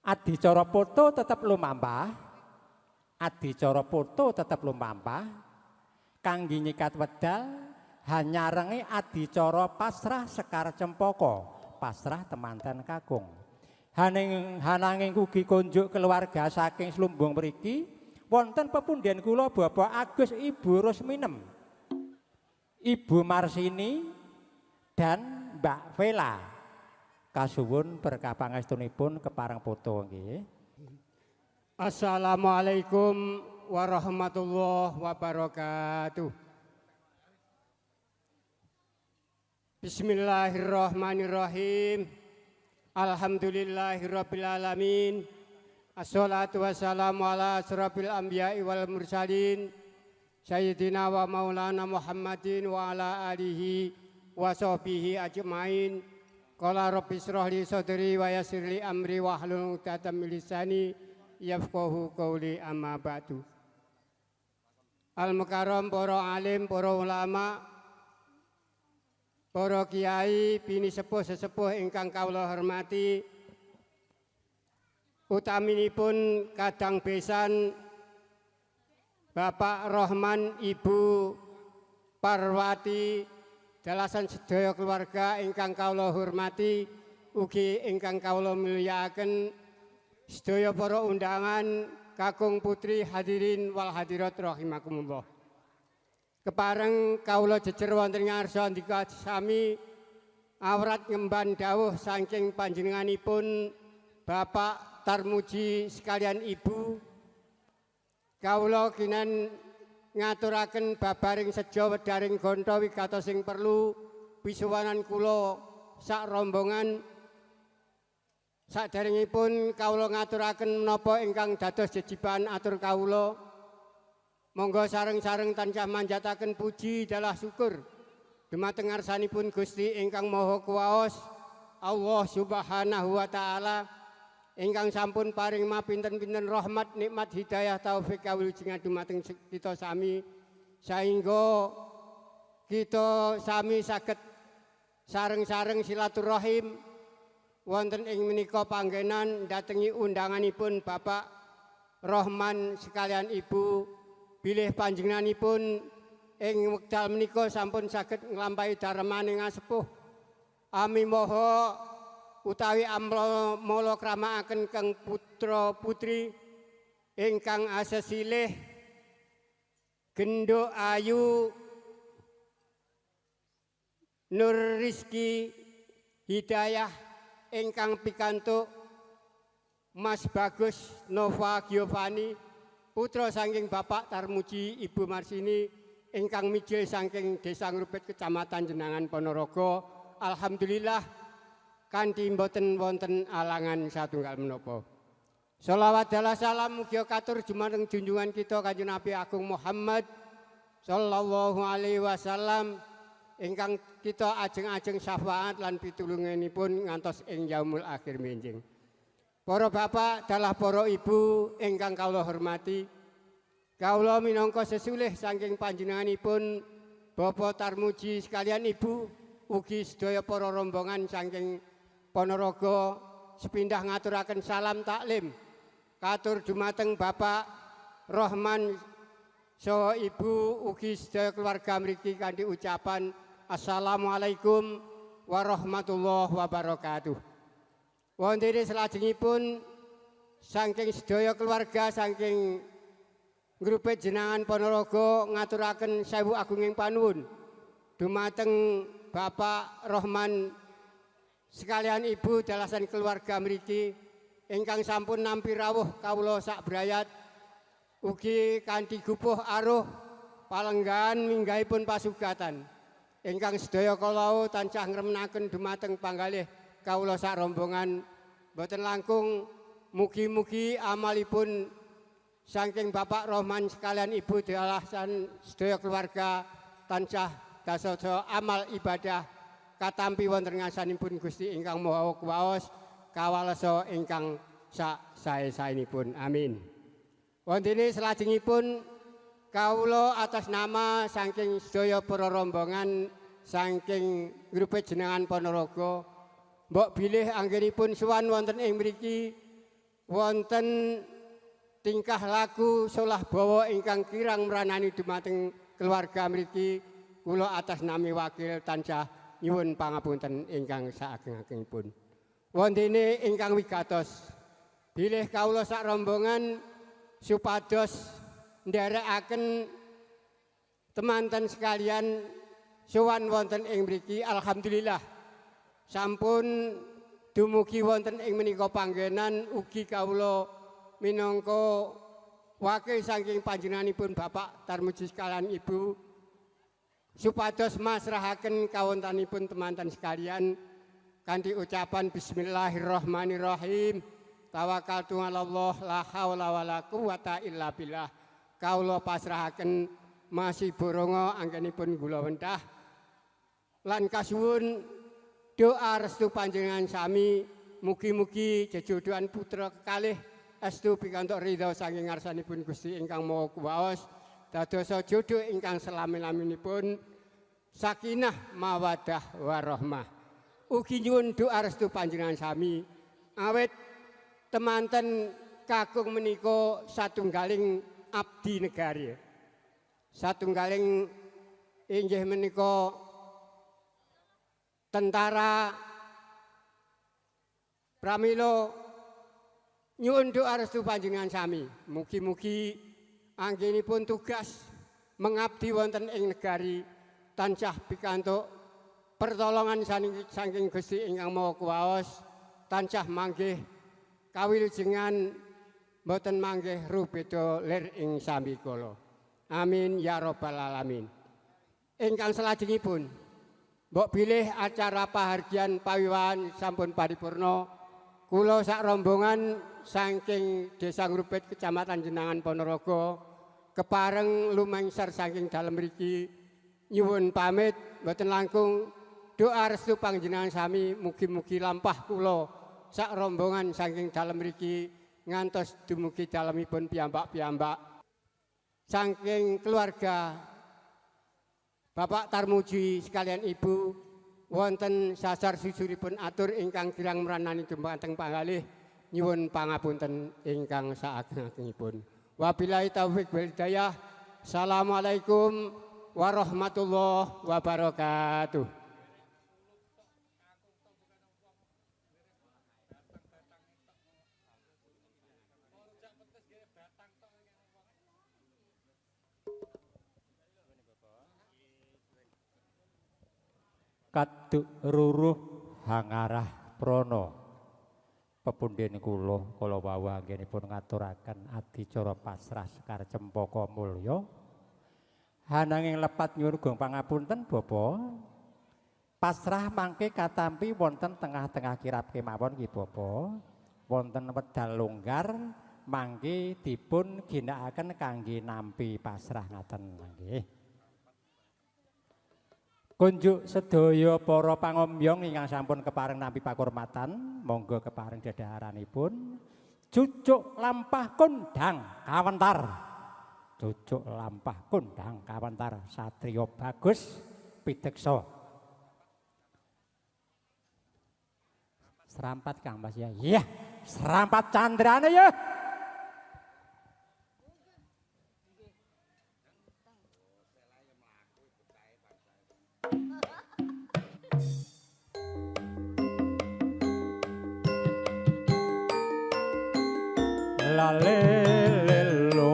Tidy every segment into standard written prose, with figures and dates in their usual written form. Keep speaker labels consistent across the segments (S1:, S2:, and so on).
S1: Adicara foto tetep lumampah. Adicara foto tetep lumampah. Kangge nyikat wedal hanyarengi adicara pasrah Sekar Cempaka, pasrah temanten kakung. Hananging ugi kunjuk keluarga saking Slumbung mriki wonten pepundhen kula Bapak Agus Ibu Rusminem, Ibu Marsini dan Mbak Vela. Kasuwun berkah pangestunipun kepareng foto nggih.
S2: Assalamualaikum warahmatullahi wabarakatuh. Bismillahirrahmanirrahim. Alhamdulillahirabbil alamin. Assalatu wassalamu ala asrofil anbiya'i wal mursalin sayyidina wa maulana Muhammadin wa ala alihi wa sahbihi ajmain. Qala rabbi shrah li sadri wa yassir li amri wahlul 'uqdatam min lisani yafqahu qawli, amma ba'du. Al mukarram para alim, para ulama, para kiai, bini sepuh-sesepuh ingkang kawula hormati, utaminipun kadang besan Bapak Rohman, Ibu Parwati, dalasan sedaya keluarga ingkang kawula hormati, ugi ingkang kawula mulyakaken, sedaya para undangan, kakung putri hadirin wal hadirat rahimakumullah. Kepareng kawula jejer wonten ngarsa ndika sami awrat ngemban dawuh saking panjenenganipun Bapak Tarmuji sekalian Ibu, kawula kinen ngaturaken babaring sejo wedaring gonta wigatos sing perlu wisuwanan kula sak rombongan. Saderengipun kawula ngaturaken menapa ingkang dados jejiban atur kawula, monggo sareng-sareng tansah manjataken puji dalah syukur dumateng ngarsanipun Gusti ingkang Maha Kuwaos Allah Subhanahu wa taala ingkang sampun paring mapinten-pinten rahmat, nikmat, hidayah, taufik, kawilujengan dumateng kita sami, sehingga kita sami saged sareng-sareng silaturahim wonten ing menika panggenan datengi undanganipun Bapak Rohman sekalian Ibu, bilih panjenenganipun ing wekdal menika sampun saged nglampahi darmaning sepuh ami moho utawi amala kramakaken kang putra putri ingkang asesilih Gendho Ayu Nur Rizki Hidayah ingkang pikantuk Mas Bagus Nova Giovanni, putra saking Bapak Tarmuji Ibu Marsini ingkang mijil saking Desa Ngrupit Kecamatan Jenangan Ponorogo. Alhamdulillah kanthi mboten wonten alangan satunggal menapa. Shalawat dalah salam mugi katur jumateng junjungan kita Kanjeng Nabi Agung Muhammad sallallahu alaihi wasallam ingkang kita ajeng-ajeng syafaat lan pitulunganipun ngantos ing yaumul akhir menjing. Para bapak dalah para ibu ingkang kawula hormati, kawula minangka sesulih saking panjenenganipun Bapak Tarmuji sekalian Ibu, ugi sedaya para rombongan saking Ponorogo sepindah ngaturaken salam taklim katur dumateng Bapak Rohman saha Ibu ugi sedaya keluarga mriki kanthi ucapan Assalamualaikum warahmatullahi wabarakatuh. Wonten salajengipun saking sedaya keluarga saking Ngrupit Jenangan Ponorogo ngaturaken sewu agunging panuwun dumateng Bapak Rohman sekalian Ibu dalasan keluarga mriki ingkang sampun nampi rawuh kawula sak brayat, ugi kanthi gupuh aruh palenggan minggahipun pasugatan ingkang sedaya kala tansah ngremenaken dumateng panggalih kawula sak rombongan boten langkung. Mugi-mugi amalipun saking Bapak Rohman sekalian Ibu dalasan sedaya keluarga tansah dadosa amal ibadah katampi wonten ngarsanipun Gusti ingkang Maha Kuwaos kawalesa ingkang sak sae-saenipun. Amin. Wonten salajengipun kawula atas nama saking sedaya para rombongan saking Ngrupit Jenangan Ponorogo mbok bilih anggenipun sowan wonten ing mriki wonten tingkah laku solah bawa ingkang kirang meranani dumateng keluarga mriki kula atas nami wakil tansah nyuwun pangapunten ingkang saageng-agengipun. Wondene ingkang wigatos bilih kawula sak rombongan supados nderekaken temanten sekalian sowan wonten ing mriki alhamdulillah sampun dumugi wonten ing menika panggenan ugi kawula minangka wakil saking panjenenganipun Bapak Tarmuji sekalian Ibu supados masrahaken kawontenanipun temanten sekalian kanthi ucapan bismillahirrahmanirrahim tawakkaltu 'alallah la haula wala quwata illa billah kawula pasrahaken masih boronga anggenipun kula wentah lan kasuwun doa restu panjenengan sami mugi-mugi jejodohan putra kekalih estu pikantuk ridho saking ngarsanipun Gusti ingkang Maha Kuwaos dadosa jodoh ingkang selami-laminipun sakinah mawaddah warahmah. Ugi nyuwun doa restu panjenengan sami awet temanten kakung menika satunggaling abdi negari. Satunggaling inggih menika tentara pramila nyuwun doa restu panjenengan sami. Mugi-mugi anggenipun tugas mengabdi wonten ing negari tansah pikantuk pertolongan saking Gusti ingkang Maha Kuwaos tansah manggih kawilujengan boten manggih rubeda lir ing sami kala. Amin ya rabbal alamin. Ingkang salajengipun mbok bilih acara pahargyan pawiwahan sampun paripurna kula sak rombongan saking Desa Ngrupit Kecamatan Jenangan Ponorogo kepareng lumengser saking dalem mriki nyuwun pamit mboten langkung doa restu panjenengan sami mugi-mugi lampah kula sak rombongan saking dalem mriki ngantos dumugi dalemipun piyambak-piyambak saking keluarga Bapak Tarmuji sekalian Ibu wonten sasar susuripun atur ingkang kirang meranani dumateng panggalih nyuwun pangapunten ingkang saageng-agengipun. Wabillahi taufik wal hidayah. Assalamualaikum warahmatullahi wabarakatuh.
S1: Kaduk ruruh hangarah prono pepundhen kula wau anggenipun ngaturaken adicara pasrah sekar cempaka mulya hananging lepat nyuwun gong pangapunten Bapa pasrah mangke katampi wonten tengah-tengah kirab kemawon nggih Bapa wonten wedal longgar mangke dipun ginakaken kangge nampi pasrah ngaten nggih. Kunjuk sedaya para pangombyong ingkang sampun kepareng nampi pakurmatan, monggo kepareng dedhaharanipun cucuk lampah kondang kawentar. Cucuk lampah kondang kawentar satriya bagus pideksa. Serampat Kang Mas ya. Iya, serampat candrane ya. Lalelelo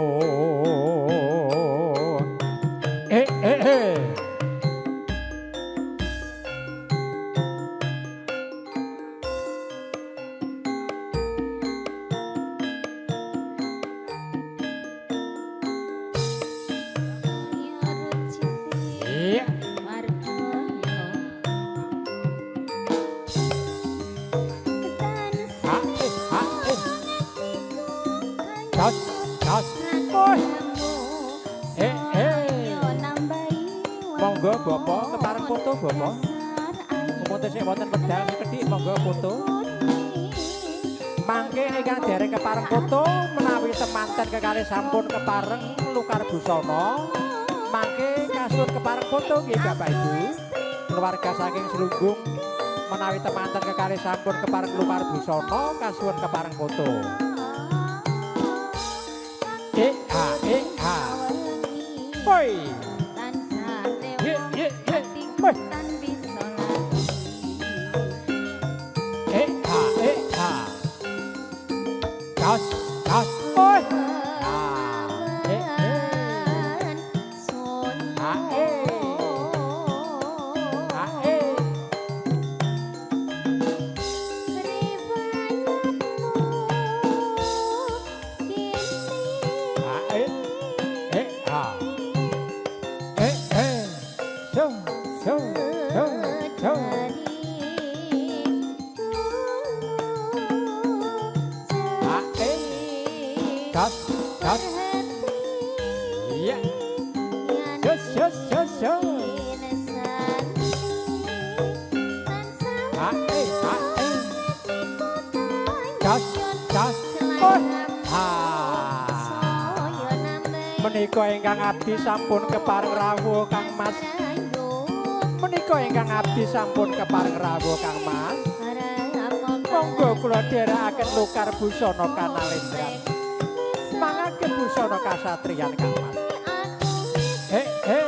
S1: monggo Bapak kepareng foto Bapak. Foto sing wonten wedal kedhik monggo foto. Mangke ingkang dereng kepareng foto menawi temanten kekalih sampun kepareng lukar busana. Mangke kasur kepareng foto nggih Bapak Ibu. Keluarga saking Selunggung menawi temanten kekalih sampun kepareng lukar busana kasuwun kepareng foto. Woi.
S3: tansah
S1: Ye,
S3: rewo
S1: ye, ye.
S3: atiku
S1: Woi.
S3: tan bisa
S1: Gas, gas. Woi. Gas, gas. Iya. Jos, jos, jos, jos. Gas, gas. Menika ingkang abdi sampun kepareng rawuh Kang Mas. Menika ingkang abdi sampun kepareng rawuh Kang Mas. Monggo kula dherekaken Lukar Busana Kanalendran. Mangaken busana kasatriyan Kang Mas. He he.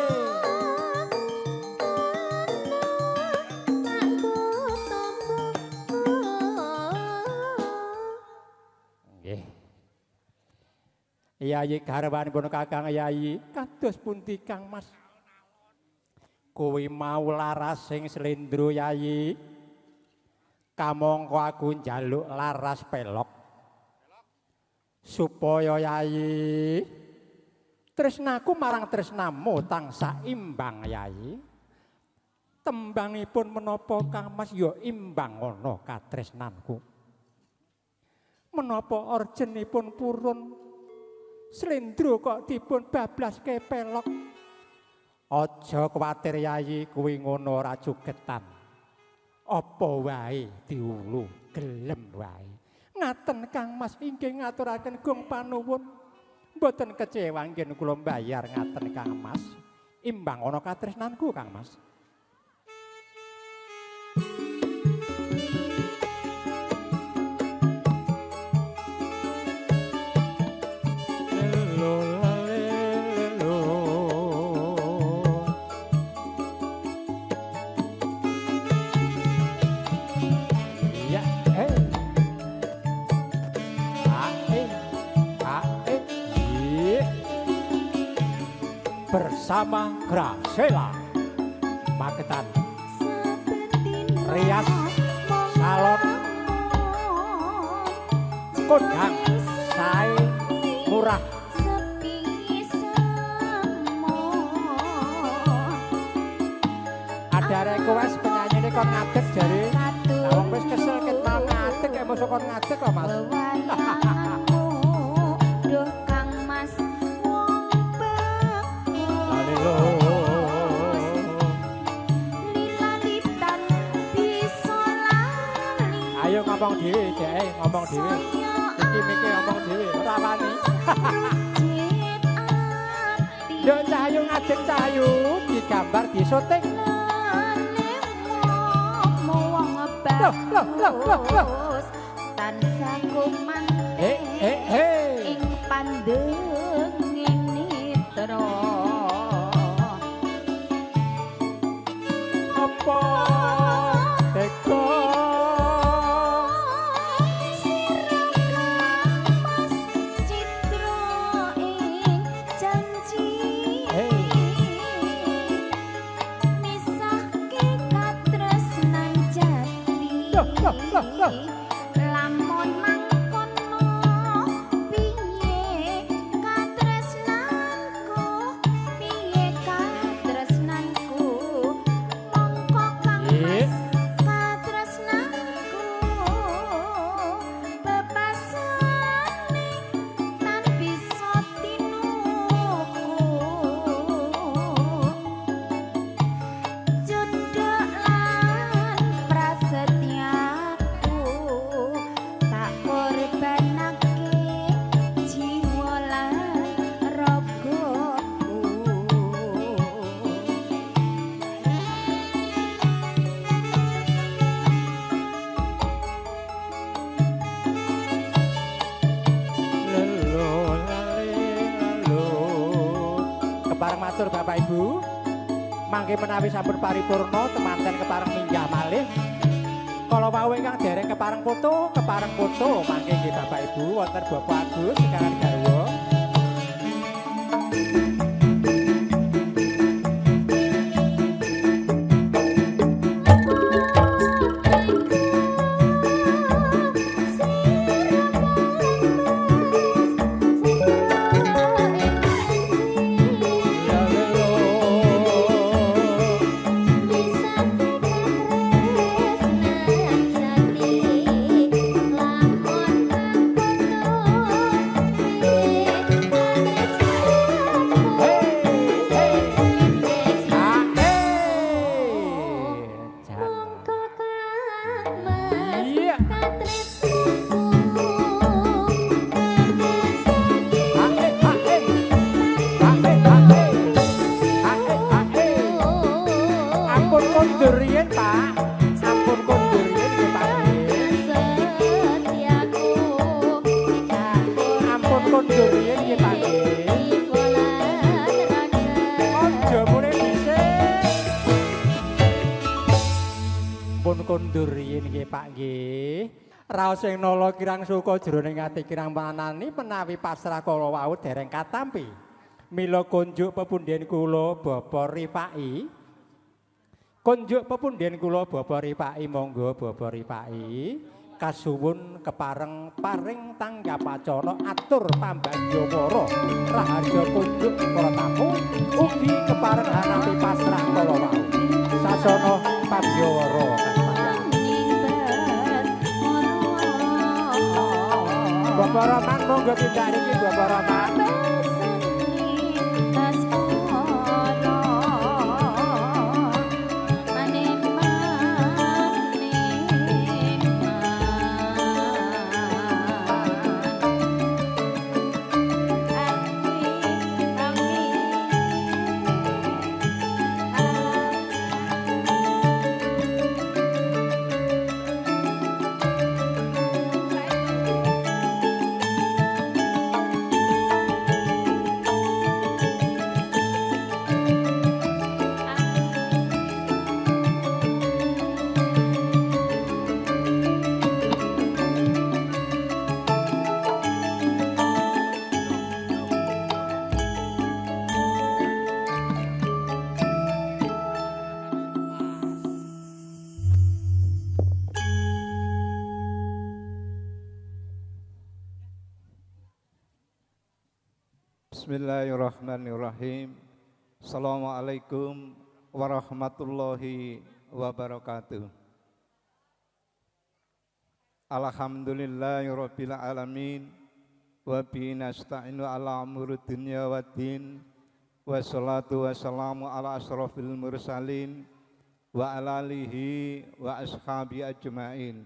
S1: Nggih. Yayi garwanipun Kakang Yayi kados pundi Kang Mas? Kuwi mau laras sing slendro Yayi. Kamangka aku njaluk laras pelok. Supaya Yayi tresnaku marang tresnamu tansah imbang Yayi. Tembangipun menapa Kang Mas ya imbang ana katresnanku. Menapa orjenipun purun slendro kok dipun bablaske pelok. Aja kuwatir Yayi kuwi ngono ora jugetan. Apa wae diulu gelem wae. Ngaten Kang Mas inggih ngaturaken gong panuwun. Mboten kecewa nggih kula mbayar ngaten Kang Mas. Imbang ana katresnanku Kang Mas. Bersama Grasela Magetan Rias Salon Kondang Sae Murah ada request penyanyi ini kon ngadeg jari wong wis kesel ket mau ngadeg kok mosok kon ngadeg kok Mas.
S3: Duh Kang Mas wong
S1: Halo.
S3: lilalitan bisa lali.
S1: Ayo ngomong dhewe, Dek, ngomong dhewe. Iki mikir ngomong dhewe, ora wani. Yo Cahyu ngadeg Cahyu, digambar di syuting. Loh.
S3: Tansah kuman ing pandenging nitra.
S1: Apa teko
S3: Mas citra ing janji misahke katresnan jati.
S1: Loh.
S3: Lamun mangkono
S1: matur Bapak Ibu. Mangke menawi sampun paripurna temanten kepareng minggah malih. Kala wau ingkang dereng kepareng foto mangke nggih Bapak Ibu wonten Bapak Agus sekalian garwa. Kondur yen nggih Pak nggih. Raos sing nala kirang suka jroning ati kirang manani menawi pasrah kala wau dereng katampi. Mila kunjuk pepundhen kula Bapak Rifai. Kunjuk pepundhen kula Bapak Rifai monggo Bapak Rifai kasuwun kepareng paring tanggap acara atur pambandhawara raharja kunjuk para tamu ugi kepareng hanapi pasrah kala wau. Sasana pambandhawara Bapak Roman monggo tindak niki Bapak Roman.
S4: Bismillahirrahmanirrahim. Assalamualaikum warahmatullahi wabarakatuh. Alhamdulillahirabbil alamin wa bihi nasta'inu ala umuri dunya waddin wassalatu wassalamu ala asrofil mursalin wa ala alihi wa ashabi ajmain.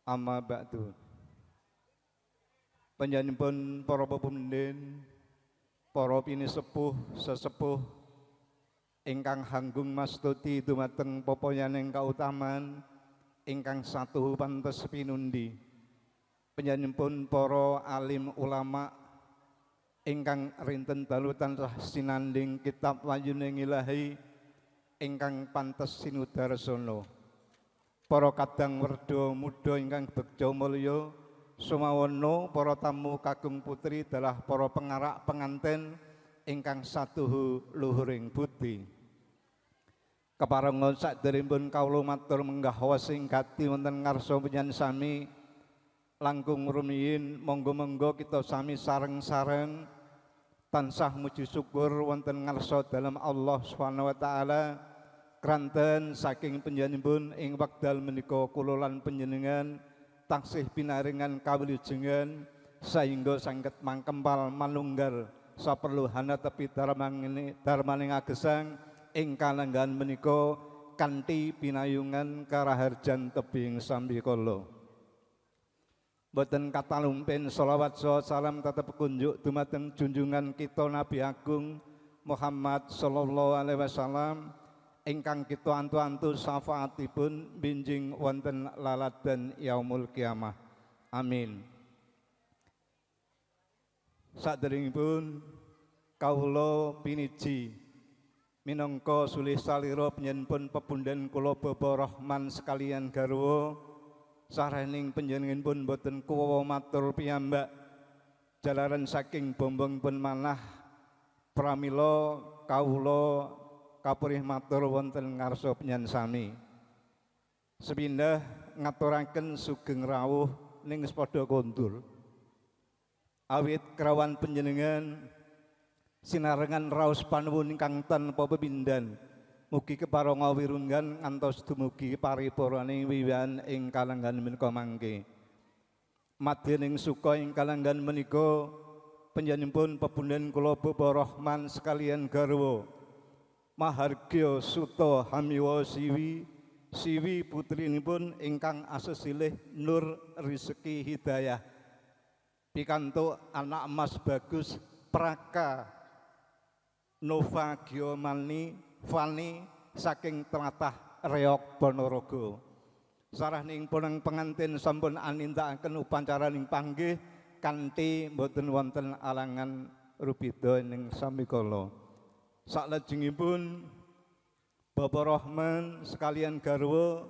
S4: Amma ba'du. Panjenenganipun para pepundhen, para pinisepuh sesepuh ingkang hanggung mastuti dumateng pepoyaning kautaman ingkang satuhu pantes pinundi. Panjenenganipun para alim ulama ingkang rinten dalu tansah sinanding kitab wayuning Ilahi ingkang pantes sinudarsana. Para kadang werda muda ingkang begja mulya sumawana para tamu kakung putri dalah para pengarak penganten ingkang satuhu luhuring budi. Keparenga sadèrèngipun kawula matur menggah wasing gati wonten ngarsa panjenengan sami langkung rumiyin monggo-monggo kita sami sareng-sareng tansah muji syukur wonten ngarsa dalem Allah Subhanahu wa taala kranten saking panjenenganipun ing wekdal menika kula lan panjenengan taksih pinaringan kawilujengan sehingga saged mangkempal manunggal saperluhana tepi darmaning agesang ing kalenggan menika kanthi pinayungan karaharjan tebing sambikala. Boten katalumpen sholawat salam tetep kunjuk dumateng junjungan kita Nabi Agung Muhammad sallallahu alaihi wasallam ingkang kita antu-antu syafaatipun binjing wonten laladan yaumul kiamah. Amin. Sadèrèngipun kawula piniji minangka sulih salira panjenenganipun pepundhen kula Bapak Rahman sekalian garwa sarening panjenenganipun boten kuwawa matur piyambak jalaran saking bombongipun manah pramila kawula kapurih matur wonten ngarsa panjenengan sami sepindah ngaturaken sugeng rawuh ning padha kondur awit krawan panjenengan sinarengan raos panuwun ingkang tanpa pepindhan mugi keparenga wirunggan ngantos dumugi paripurnaning wiwian ing kalenggan menika mangke madyaning suka ing kalenggan menika panjenenganipun pepundhen kula Bapak Rahman sekalian garwa Mahargya Suta Hamiwa Siwi putrinipun ingkang asesilih Nur Rizki Hidayah pikantuk anak emas bagus Praka Nova Giomani Fani saking tlatah Reok Ponorogo. Sarahning puneng pengantin sampun anindakaken upacaraning panggih kanthi boten wonten alangan rubeda ing samikala. Salajengipun Bapak Rahman sekalian garwa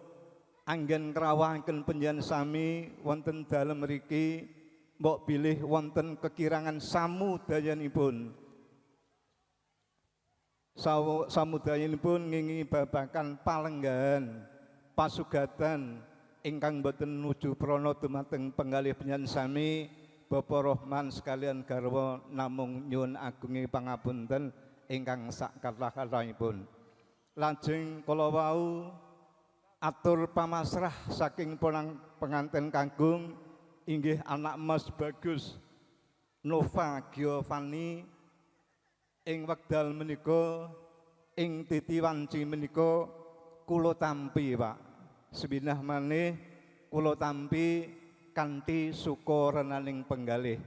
S4: anggen krawahaken panjenengan sami wonten dalem mriki mbok bilih wonten kekirangan samudayanipun. Samudayanipun ngingi babakan palenggahan pasugatan ingkang boten nuju prana dumateng penggalih panjenengan sami Bapak Rahman sekalian garwa namung nyuwun agungi pangapunten ingkang sak kathah-kathahipun. Lajeng kala wau atur pamasrah saking penganten kanggung inggih anak emas bagus Nova Giovanni ing wekdal menika ing titi wanci menika kula tampi Pak sebinah maneh kula tampi kanthi suka renaning penggalih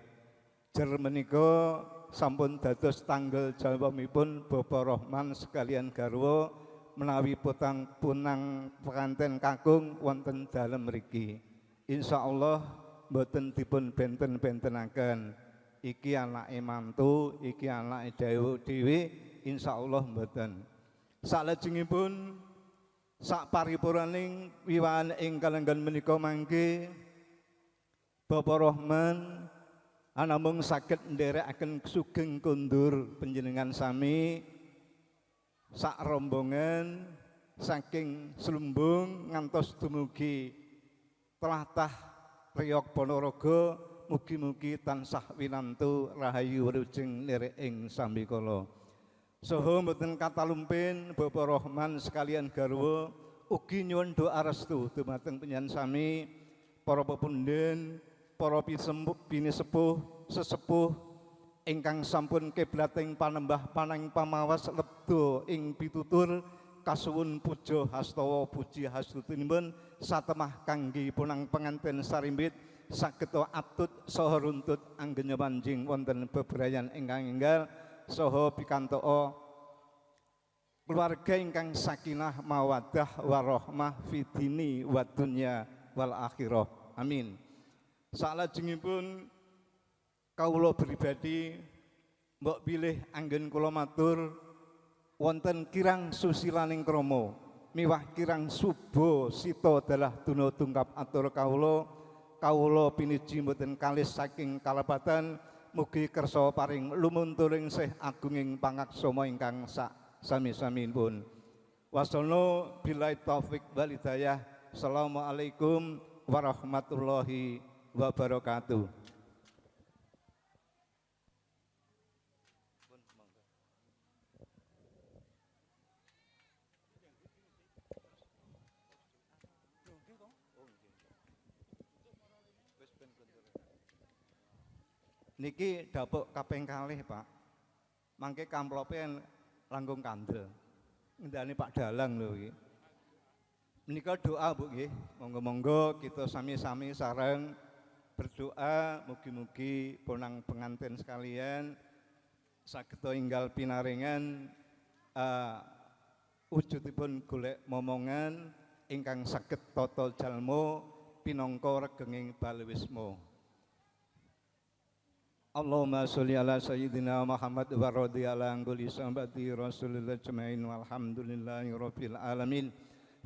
S4: jer menika sampun dados tanggal jawabipun Bapak Rahman sekalian garwa menawi punang penganten kakung wonten dalem mriki insyaallah mboten dipun benten-bentenaken iki anake mantu, iki anake dhewe insyaallah mboten. Salajengipun sak paripurnaning wiwahan ing kalenggan menika mangke Bapak Rahman namung saged nderekaken sugeng kondur panjenengan sami sak rombongan saking Slumbung ngantos dumugi tlatah Riok Ponorogo mugi-mugi tansah winantu rahayu wilujeng nirih ing sambikala. Saha mboten katalumpin Bapak Rahman sekalian garwa ugi nyuwun doa restu dumateng panjenengan sami para pepundhen, para pinisepuh, sesepuh ingkang sampun kiblating panembah panang pamawas lebda ing pitutur kasuwun puja hastawa puji hastutinipun satemah kangge punang penganten sarimbit saged atut saha runtut anggenya manjing wonten bebrayan ingkang enggal saha pikantuk keluarga ingkang sakinah mawaddah warahmah fidini wa dunya wal akhirah amin. Salajengipun kawula pribadi mbok bilih anggen kula matur wonten kirang susilaning krama miwah kirang suba sita dalah duna tungkap atur kawula piniji mboten kalis saking kalebatan mugi kersa paring lumunturing sih agunging pangaksama ingkang sak sami-saminipun. Wassallallahu billahi taufik wal hidayah. Assalamualaikum warahmatullahi wabarakatuh. Niki dapuk kaping kalih Pak. Mangke kamplope langkung kandel. Ngendani Pak Dalang lho iki. Menika doa Bu nggih. Monggo-monggo kita sami-sami sareng berdoa mugi-mugi punang pengantin sekalian saged enggal pinaringan wujudipun golek momongan ingkang saged tata jalma pinangka regenging balewisma. Allahumma sholli ala sayyidina Muhammad wa radhiyallahu an kulli sahabati Rasulillah jamain walhamdulillahi rabbil alamin.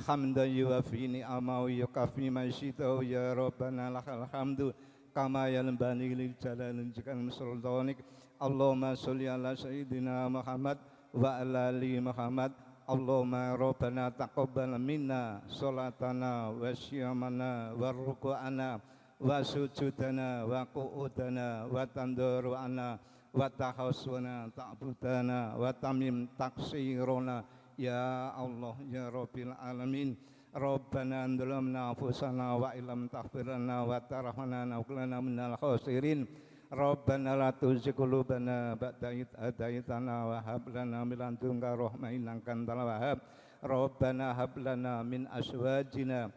S4: Hamdan yuwafi ni'amahu yukafi masyitahu ya Rabbana lakal hamdu kama yanbaghi lil jalali wajhikal sultanik. Allahumma sholli ala sayyidina Muhammad wa ala ali Muhammad. Allahumma Rabbana taqabbal minna sholatana wa syamana wa ruku'ana wa sujudana wa qu'udana wa tandaru'ana wa tahawsuna ta'budana wa tamim taksirona ya Allah ya Rabbil alamin. Rabbana anzalamna anfusana wa illam taghfir lana wa tarhamna nakunanna minal khasirin. Rabbana la tuzigh qulubana ba'da idh hadaitana wa hab lana min ladunka rahmah innaka antal wahhab. Rabbana hab lana min azwajina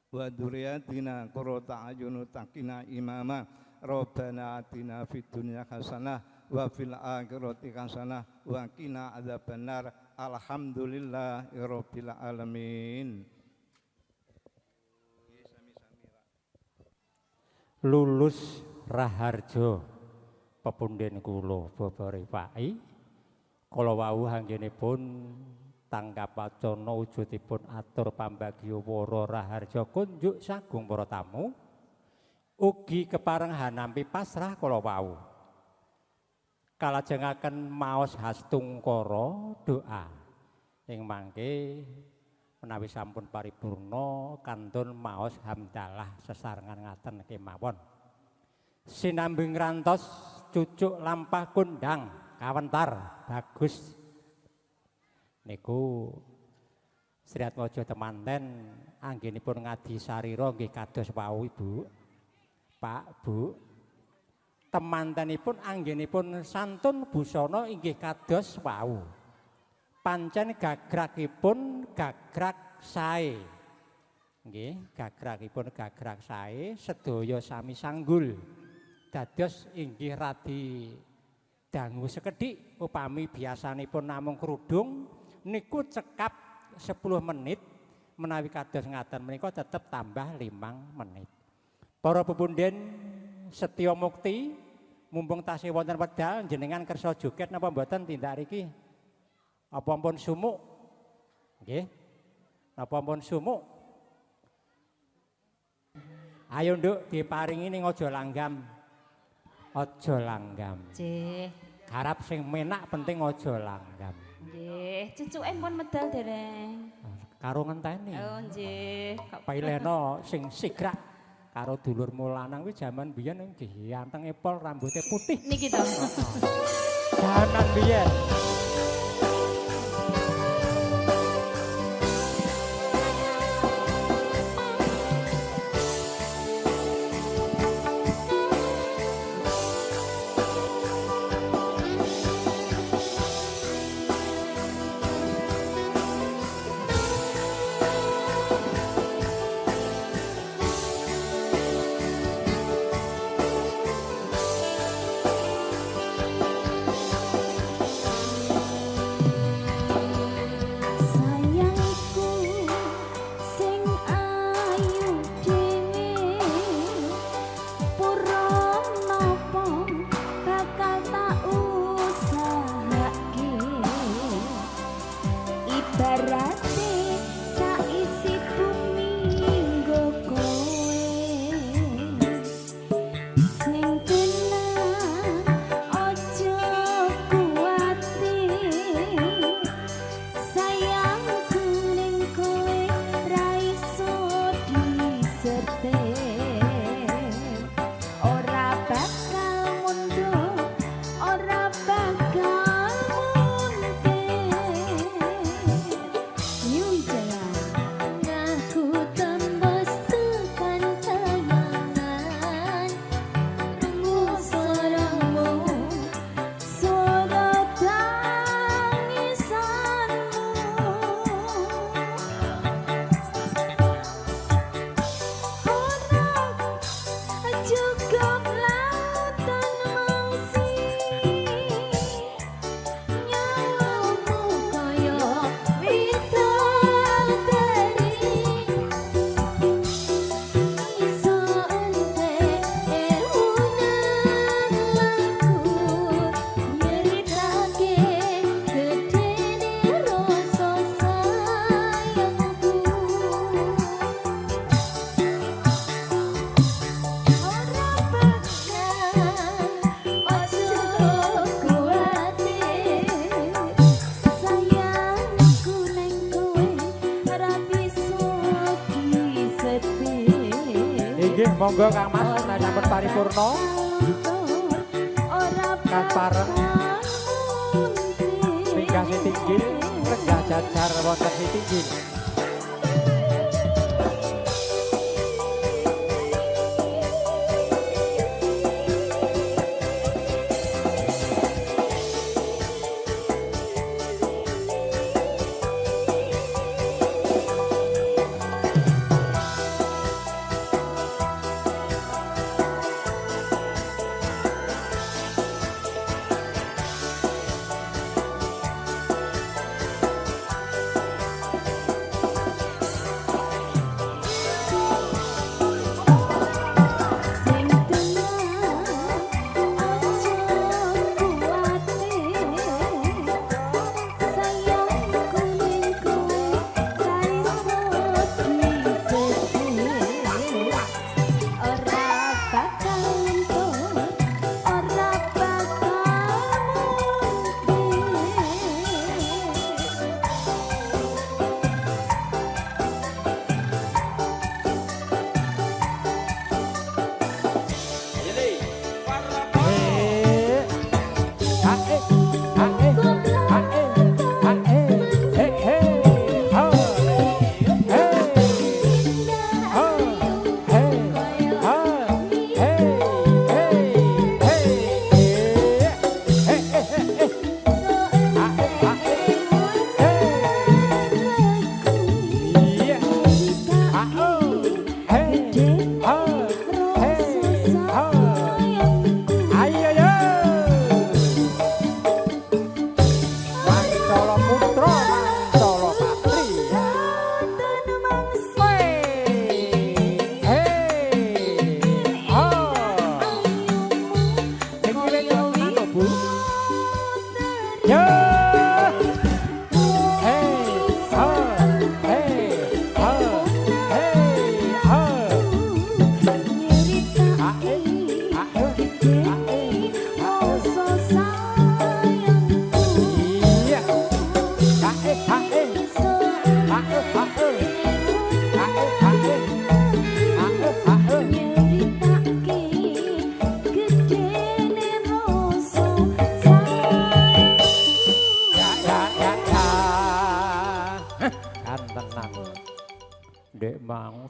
S4: wa dzurriyyatina qurrata a'yun taqina imama. Rabbana atina fid dunya hasanah wa fil akhirati hasanah wa qina adzabannar. Alhamdulillahirabbil alamin.
S1: Lulus Raharjo pepunden kula Bapa Rifai kala wau anggenipun tangkap wacana wujudipun atur pambagya para Raharja kunjuk sagung para tamu ugi kepareng hanampi pasrah kala wau kalajengaken maos hastungkara doa ing mangke menawi sampun paripurna kantun maos hamdalah sesarengan ngaten kemawon sinambing rantos cucuk lampah kondang kawentar bagus niku Sri Atmaja temanten anggenipun ngadi sarira nggih kados wau Ibu Pak Bu temantenipun anggenipun santun busana inggih kados wau pancen gagrakipun gagrag sae nggih gagrakipun gagrag sae sedaya sami sanggul dados inggih radi dangu sekedhik upami biasanipun namung kerudung niku cekap 10 menit menawi kados ngaten menika tetep tambah 5 menit. Para pepunden setya mukti mumpung tasih wonten wedal jenengan kersa joget napa mboten tindak riki? Apa ampun sumuk? Nggih. Napa ampun sumuk? Ayo nduk diparingi ning aja langgam. Aja langgam.
S3: Nggih.
S1: Garap sing menak penting aja langgam.
S3: Nggih, cucuke pun medal dereng.
S1: Karo ngenteni.
S3: Oh nggih.
S1: Pailena sing sigrak karo dulurmu lanang kuwi jaman biyen nggih anteng epol rambutnya putih.
S3: Niki to.
S1: Jaman biyen. Monggo Kang Mas nek sampun paripurna. Kan pareng Minggah Sitinggil, lenggah jajar wonten Sitinggil.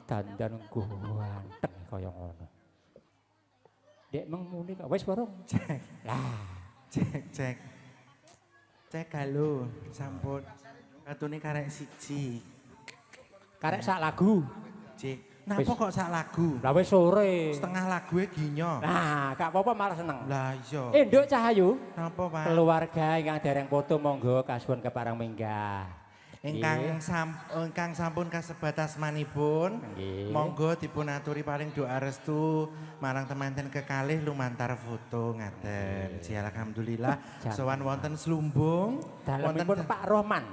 S1: dandan ganteng kaya ngono. Dek mengmuni kok wis bareng.
S5: Cek.
S1: Lah,
S5: Cek. Cek halo, sampun. Katune karek siji.
S1: karek sak lagu.
S5: Cek. Napa kok sak lagu?
S1: Lah wis sore.
S5: Setengah lagu ginyo.
S1: Nah, gak apa-apa malah seneng.
S5: Lah iya.
S1: Nduk Cahayu.
S5: Napa, Pak?
S1: Keluarga ingkang dereng foto monggo kasuwun kepareng minggah.
S5: Ingkang sampun kasebat asmanipun, monggo dipun aturi paling doa restu marang temanten kekalih lumantar foto ngaten. Ji alhamdulillah sowan wonten Slumbung,
S1: Dalemipun Pak Rohman.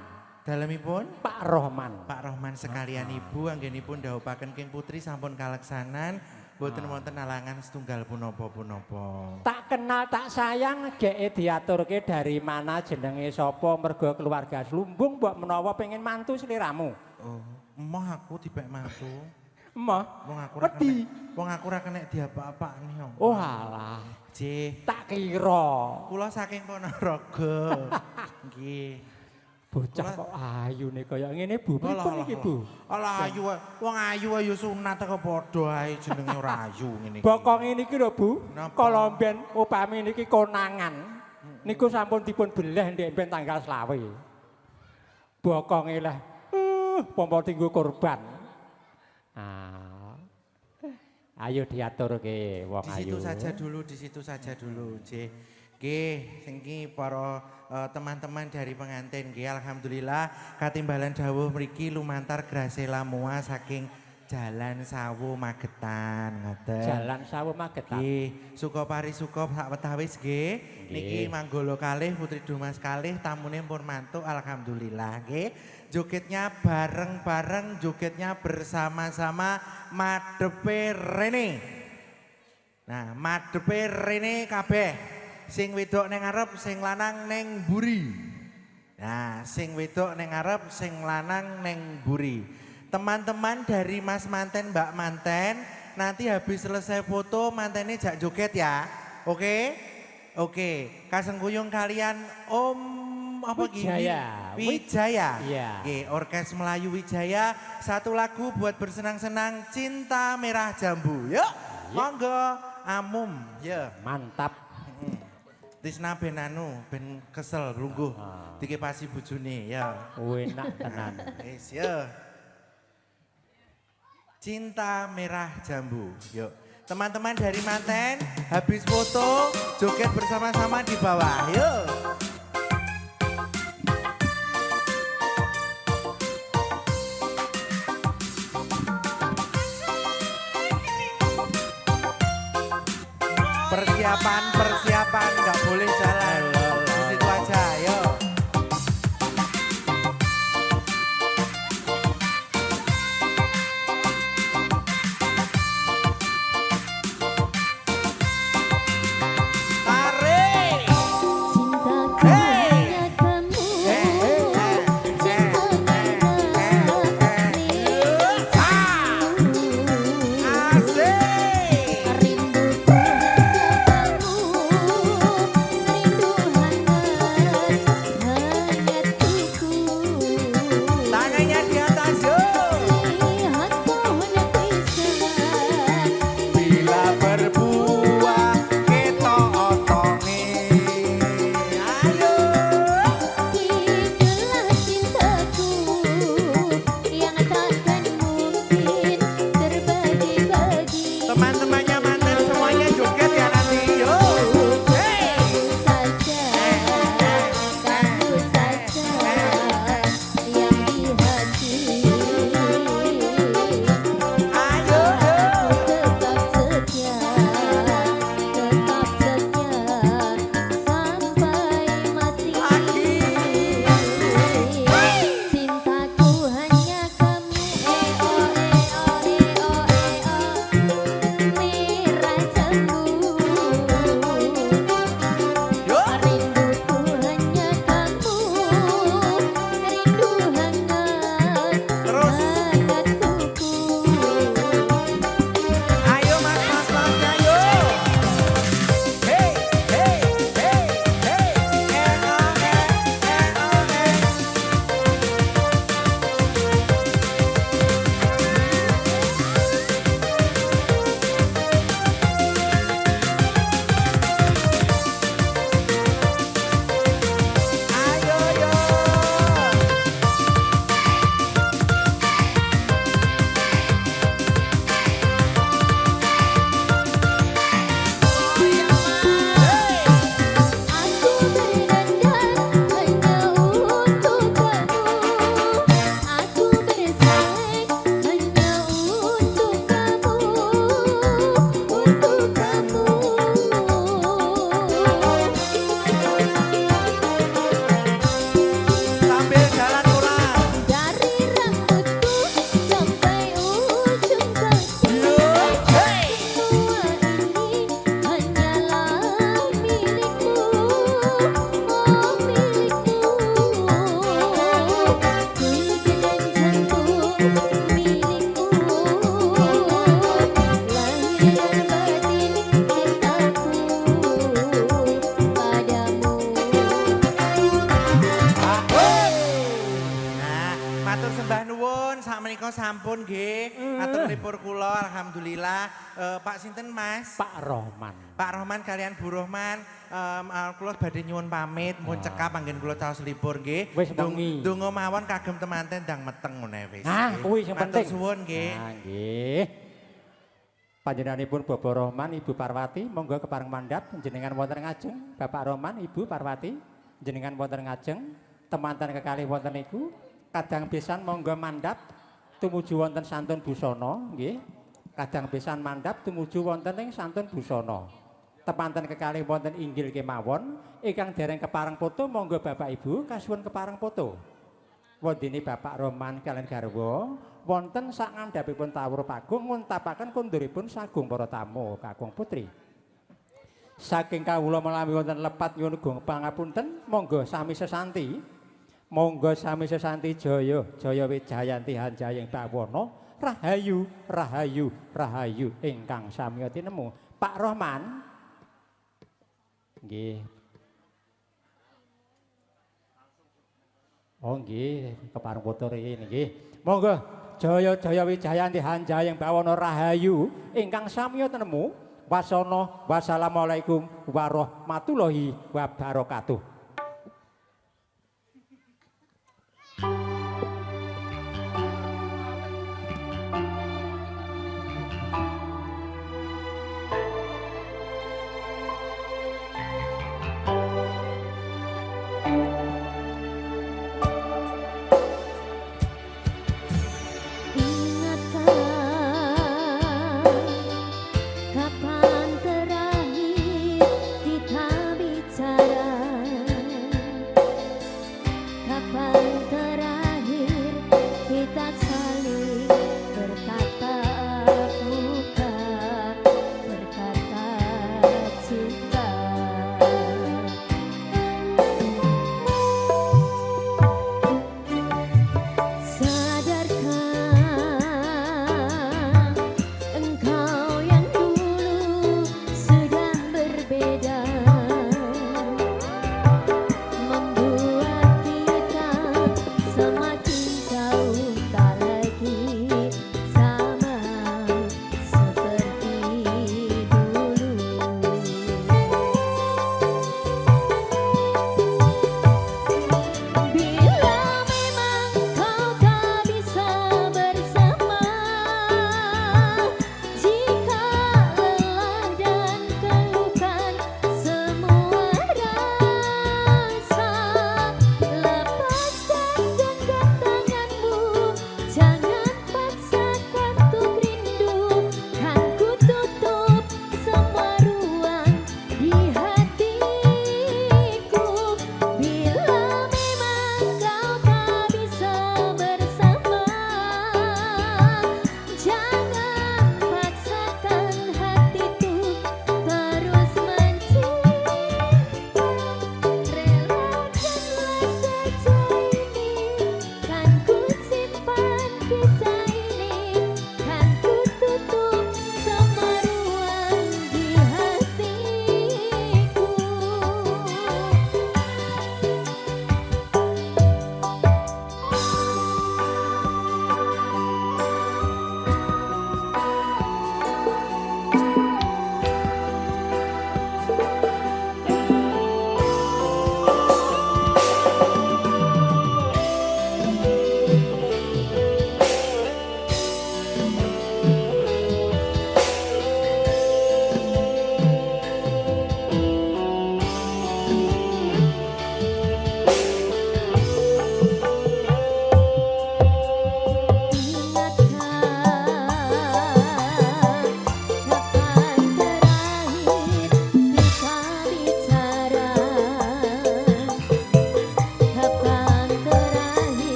S5: Dalemipun
S1: Pak Rohman.
S5: Pak Rohman sekalian Ibu anggenipun dhawuhaken King Putri sampun kaleksanan. Boten wonten alangan setunggal punapa-punapa.
S1: Tak kenal tak sayang geke diaturke dari mana jenenge sapa mergo keluarga Slumbung mbok menawa pengen mantu sliramu.
S5: Oh, emoh aku dibek mantu.
S1: Emoh.
S5: Wong aku ora kena diapa-apani kok.
S1: Oh alah.
S5: Nggih.
S1: Tak kira.
S5: Kula saking Ponorogo. Nggih.
S1: Bocah kok ayune kaya ngene Bu. Pripun iki Bu?
S5: Alah ayu wae. Wong ayu ayo sunat kok padha ae jenenge ora ayu ngene iki.
S1: Bokong niki lho Bu.
S5: Napa?
S1: Kala mben upami niki konangan. Niku sampun dipun belah ndek ben tanggal 20. Bokonge lah pompo tinggu korban. Ah. Ayo diaturke wong ayu.
S5: Di situ saja dulu, Nggih. Nggih, sengki para teman-teman dari pengantin nggih alhamdulillah katimbalan dawuh mriki lumantar Grasela Mua saking Jalan Sawu Magetan ngoten.
S1: Jalan Sawu Magetan.
S5: Nggih, suka parisuka sak wetawis nggih. Niki manggolo kalih Putri Dumas kalih tamune pun mantuk alhamdulillah nggih. Jogetnya bareng-bareng, jogetnya bersama-sama madepe rene. Nah, madepe rene kabeh. Sing wedok neng ngarep, sing lanang neng mburi. Nah, sing wedok neng ngarep, sing lanang neng mburi. Teman-teman dari Mas Manten, Mbak Manten, Nanti habis selesai foto mantennya jak joget ya. Oke? Oke. Kasengkuyung kalian Om apa
S1: Wijaya.
S5: Wijaya.
S1: Iya.
S5: Oke, Orkes Melayu Wijaya. Satu lagu buat bersenang-senang Cinta Merah Jambu. Yuk. Monggo Amum. Ya.
S1: Mantap.
S5: Tisna ben anu, ben kesel lungguh. Dikipasi bojone ya.
S1: Enak tenan.
S5: Wis ya. Cinta Merah Jambu. Yuk. Teman-teman dari manten habis foto joget bersama-sama di bawah. Yuk. Persiapan nggak boleh jalan. Di situ aja, yuk. sampun nggih. Atur nglipur kula alhamdulillah. Pak sinten Mas?
S1: Pak Rohman.
S5: Pak Rohman kalian Bu Rohman, kula badhe nyuwun pamit, mun cekap anggen kula caos lipur nggih.
S1: Wis wengi.
S5: Donga mawon kagem temanten ndang meteng ngene wis.
S1: Ah, kuwi sing penting.
S5: Matur suwun nggih.
S1: Nah, nggih. Panjenenganipun Bapak Rohman, Ibu Parwati, monggo kepareng mandhap jenengan wonten ngajeng. Bapak Rohman, Ibu Parwati, jenengan wonten ngajeng. Temanten kekalih wonten niku kadang pisan monggo mandhap tumuju wonten santun busana nggih. Kadang pisan mandhap tumuju wonten ing santun busana. Temanten kekalih wonten inggil kemawon ingkang dereng kepareng foto monggo Bapak Ibu kasuwun kepareng foto. Wondene Bapak Rohman kalian garwa wonten sak ngandhapipun tawur pagung nguntapaken konduripun sagung para tamu kakung putri. Saking kawula menawi wonten lepat nyuwun uga pangapunten monggo sami sesanti. Monggo sami sesanti Jaya Jaya Wijayanti Hanjaying Bawana rahayu, rahayu, rahayu ingkang sami tinemu. Pak Rohman. Nggih. Oh nggih, kepareng foto iki nggih. Monggo jaya-jaya wijayanti hanjayeng bawana rahayu ingkang sami tinemu. Wasana wassalamualaikum warahmatullahi wabarakatuh.